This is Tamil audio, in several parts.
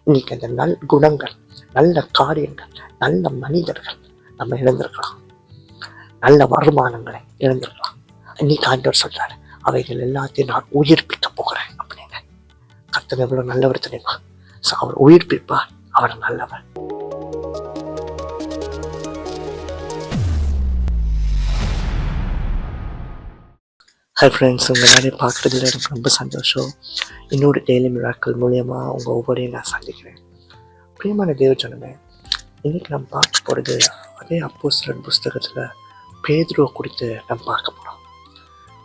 இன்னைக்கு அந்த குணங்கள், நல்ல காரியங்கள், நல்ல மனிதர்கள் நம்ம இழந்திருக்கலாம், நல்ல வருமானங்களை இழந்திருக்கலாம். இன்னைக்கு ஆண்டவர் சொல்றாரு, அவைகள் எல்லாத்தையும் நான் உயிர்ப்பிக்க போகிறேன் அப்படின்னு. கர்த்தர் எவ்வளவு நல்லவர் தெரியுமா? அவர் உயிர்ப்பிப்பார், அவர் நல்லவர். ஹாய் ஃப்ரெண்ட்ஸ், உங்கள் எல்லாரையும் பார்க்குறதுல எனக்கு ரொம்ப சந்தோஷம். இன்னொரு டெய்லி மிராக்கிள் மூலியமாக உங்கள் ஒவ்வொருடையும் நான் சந்திக்கிறேன். பிரியமான தேவஜனமே, இன்றைக்கி நம்ம பார்க்க போகிறது அதே அப்போஸ்தலர் புஸ்தகத்தில் பேதுருவை குறித்து நம்ம பார்க்க போகிறோம்.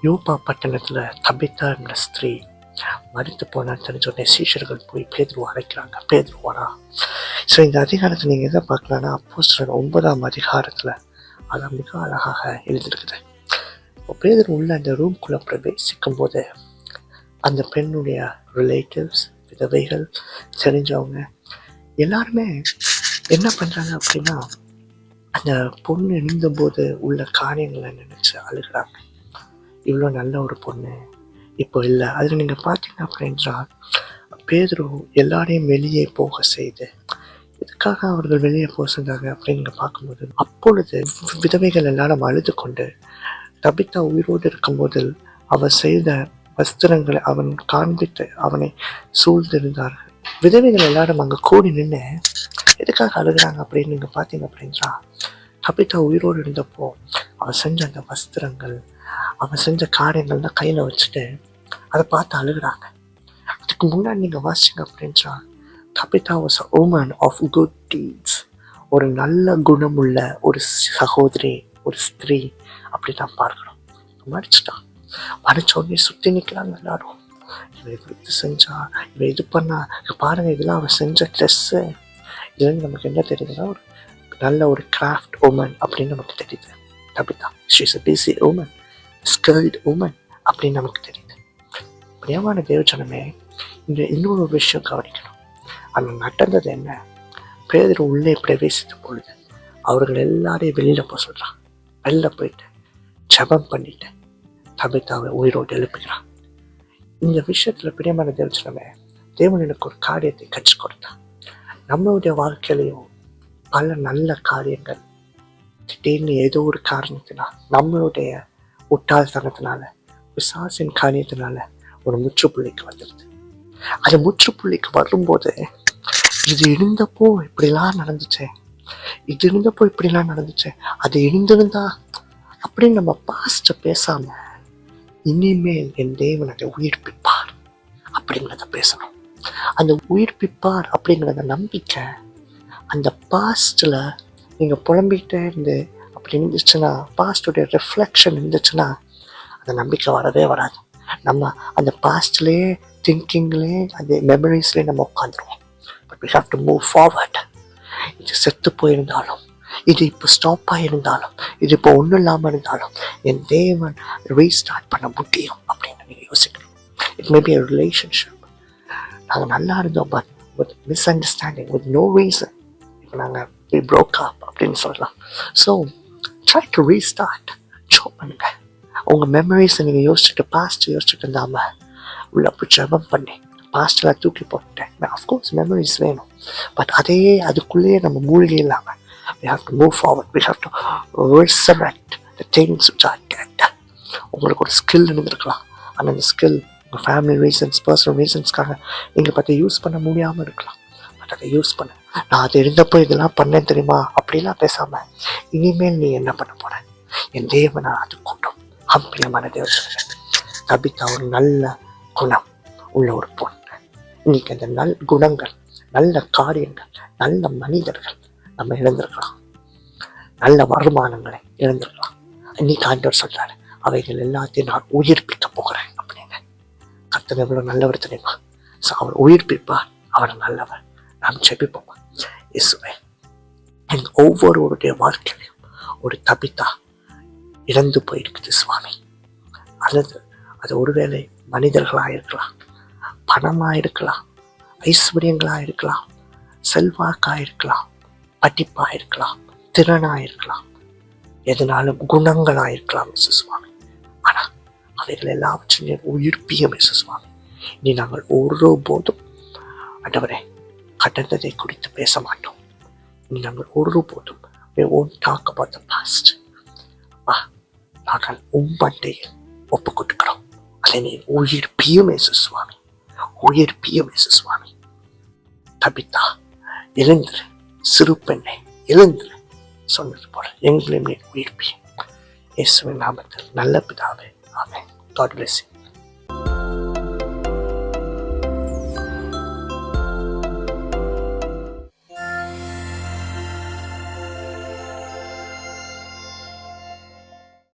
யோப்பா பட்டணத்தில் தபித்தா என்ற ஸ்திரீ மரித்து போனான்னு தெரிஞ்ச சீஷர்கள் போய் பேதுருவை அழைக்கிறாங்க. பேதுருவானா? ஸோ இந்த அதிகாரத்தை நீங்கள் எதை பார்க்கலான்னா, அப்போஸ்தலர் 9ஆம் அதிகாரத்தில் அதை மிக அழகாக எழுதியிருக்குது. பேதுரு உள்ள அந்த ரூம்குள்ளே பிரவேசிக்கும் போது அந்த பெண்ணுடைய ரிலேட்டிவ்ஸ், விதவைகள், தெரிஞ்சவங்க எல்லாருமே என்ன பண்ணுறாங்க அப்படின்னா, அந்த பொண்ணு இருந்தபோது உள்ள காரியங்களை நினச்சி அழுகிறாங்க. இவ்வளோ நல்ல ஒரு பொண்ணு இப்போ இல்லை. அதில் நீங்கள் பார்த்தீங்க அப்படின்னா, பேதுரு எல்லாரையும் வெளியே போக செய்து, எதுக்காக அவர்கள் வெளியே போக செஞ்சாங்க அப்படின்னு நீங்கள் பார்க்கும்போது, அப்பொழுது விதவைகள் எல்லாரும் அழுது கொண்டு தபித்தா உயிரோடு இருக்கும்போது அவர் செய்த வஸ்திரங்களை அவன் காண்பித்து அவனை சூழ்ந்திருந்தார்கள். விதவைகள் எல்லாரும் அங்கே கூடி நின்று எதுக்காக அழுகிறாங்க அப்படின்னு நீங்கள் பார்த்தீங்க அப்படின்றா, தபித்தா உயிரோடு இருந்தப்போ அவன் செஞ்ச அந்த வஸ்திரங்கள், அவன் செஞ்ச காரியங்கள்லாம் கையில் வச்சுட்டு அதை பார்த்து அழுகிறாங்க. அதுக்கு முன்னாடி நீங்கள் வாசிங்க அப்படின்றா, Tabitha was a woman of good deeds. ஒரு நல்ல குணமுள்ள ஒரு சகோதரி, ஒரு ஸ்திரீ அப்படி தான் பார்க்கணும். மறைச்சிட்டான். மறைச்ச உடனே சுற்றி நிற்கலாங்க எல்லாரும். இவன் இது செஞ்சா, இவன் இது பண்ணா, பாருங்க இதெல்லாம் அவன் செஞ்ச ட்ரெஸ்ஸு. இதுலேருந்து நமக்கு என்ன தெரியுதுன்னா, ஒரு நல்ல ஒரு கிராஃப்ட் உமன் அப்படின்னு நமக்கு தெரியுது. Tabitha she is a busy woman, skilled woman அப்படின்னு நமக்கு தெரியுது. பிரியமான தேவஜனமே, இந்த இன்னொரு விஷயம் கவனிக்கணும். அங்கே நடந்தது என்ன? பேதுரு உள்ளே பிரவேசித்த பொழுது அவர்கள் எல்லாரையும் வெளியில் போக சொல்கிறான். வெளில போயிட்டு ஜெபம் பண்ணிட்டு தபித்தாவை உயிரோடு எழுப்புகிறான். இந்த விஷயத்தில் பிரியமான தேவஜனமே, தேவன் எனக்கு ஒரு காரியத்தை கற்றுக் கொடுத்தான். நம்மளுடைய வாழ்க்கையிலையும் பல நல்ல காரியங்கள் திடீர்னு ஏதோ ஒரு காரணத்தினால், நம்மளுடைய முட்டாள்தனத்தினால, பிசாசின் காரியத்தினால ஒரு முற்றுப்புள்ளிக்கு வந்துடுது. அது முற்றுப்புள்ளிக்கு வரும்போது, இது இருந்தப்போ இப்படிலாம் நடந்துச்சு, இது இருந்தப்போ இப்படிலாம் நடந்துச்சு, அது இருந்திருந்தா அப்படின்னு நம்ம பாஸ்ட்டை பேசாம, இனிமேல் என் தேவன் அதை உயிர்ப்பிப்பார் அப்படிங்கிறத பேசணும். அந்த உயிர்ப்பிப்பார் அப்படிங்கிறத நம்பிக்கை, அந்த பாஸ்டில் நீங்கள் புலம்பிக்கிட்டே இருந்து அப்படி இருந்துச்சுன்னா, பாஸ்டுடைய ரிஃப்ளெக்ஷன் இருந்துச்சுன்னா, அந்த நம்பிக்கை வரவே வராது. நம்ம அந்த பாஸ்ட்லேயே, திங்கிங்லேயே, அந்த மெமரிஸ்லேயே நம்ம உட்காந்துருவோம். But we have to move forward. இது செத்து போயிருந்தாலும், இது இப்போ ஸ்டாப் ஆகியிருந்தாலும், இது இப்போ ஒன்றும் இல்லாமல் இருந்தாலும், என் தேவன் ரீஸ்டார்ட் பண்ண முடியும் அப்படின்னு நீங்கள் யோசிக்கணும். It may be a relationship. நாங்கள் நல்லா இருந்தோம், but with misunderstanding, with no reason இப்போ நாங்கள் we broke up அப்படின்னு சொல்லலாம். So try to restart. Job பண்ணுங்க. உங்கள் மெமரிஸை நீங்கள் யோசிச்சுட்டு, பாஸ்ட் யோசிச்சுட்டு இருந்தாமல் உள்ள போய் ஜெபம் பண்ணி பாஸ்டெல்லாம் தூக்கி போட்டுட்டேன். அஃப்கோர்ஸ் மெமரிஸ் வேணும், பட் அதுக்குள்ளேயே நம்ம மூழ்கி இல்லாமல் we have to move forward. We have to resurrect the things which are dead. உங்களுக்கு ஒரு ஸ்கில் இருந்திருக்கலாம், ஆனால் அந்த ஸ்கில் உங்கள் ஃபேமிலி ரீசன்ஸ், பர்சனல் ரீசன்ஸ்க்காக நீங்கள் பார்த்து யூஸ் பண்ண முடியாமல் இருக்கலாம். பட் அதை யூஸ் பண்ண, நான் அது இருந்தப்போ இதெல்லாம் பண்ணேன் தெரியுமா அப்படிலாம் பேசாமல், இனிமேல் நீ என்ன பண்ண போகிறேன், என் தேவனை அது கூட்டும். அப்பிரியமான தேவனை, தபித்தா ஒரு நல்ல குணம் உள்ள ஒரு பொண்ணு. இன்னைக்கு அந்த குணங்கள், நல்ல காரியங்கள், நல்ல மனிதர்கள் நம்ம இழந்திருக்கலாம், நல்ல வருமானங்களை இழந்திருக்கலாம். இன்னைக்கு ஆண்டவர் சொல்றாரு, அவைகள் எல்லாத்தையும் நான் உயிர்ப்பிக்க போகிறேன் அப்படின்னு. கர்த்தர் எவ்வளவு நல்லவர் தெரியுமா? ஸோ அவர் உயிர்ப்பிப்பார், அவர் நல்லவர். நாம் ஜெபிப்போம். இயேசுவே, எங்கள் ஒவ்வொருவருடைய வாழ்க்கையிலையும் ஒரு தபித்தா இழந்து போயிருக்குது சுவாமி. அல்லது அது ஒருவேளை மனிதர்களாக இருக்கலாம், பணமாக இருக்கலாம், ஐஸ்வர்யங்களாக இருக்கலாம், செல்வாக்காக இருக்கலாம், படிப்பாக இருக்கலாம், திறனாக இருக்கலாம், எதனாலும் குணங்களாக இருக்கலாம் சுவாமி. ஆனால் அவைகள் எல்லாவற்றையும் உயிர்ப்பியும் சுவாமி. இனி நாங்கள் ஒருபோதும் ஆண்டவரே கடந்ததை குறித்து பேச மாட்டோம். இனி நாங்கள் ஒருபோதும் we won't talk about the past. நாங்கள் உம்பண்டையில் ஒப்பு கொடுக்கிறோம். அதை நீ உயிர் பியமேசு சுவாமி, உயிர் பியமேசு சுவாமி. தபித்தா எழுந்திரு, சிறு பெண்ணை எழுந்திரு சொன்னது போல எங்களையும் நீ உயிர்ப்பியும். இயேசுவின் நாமத்தில் நல்ல பிதாவே, ஆமென். God bless you.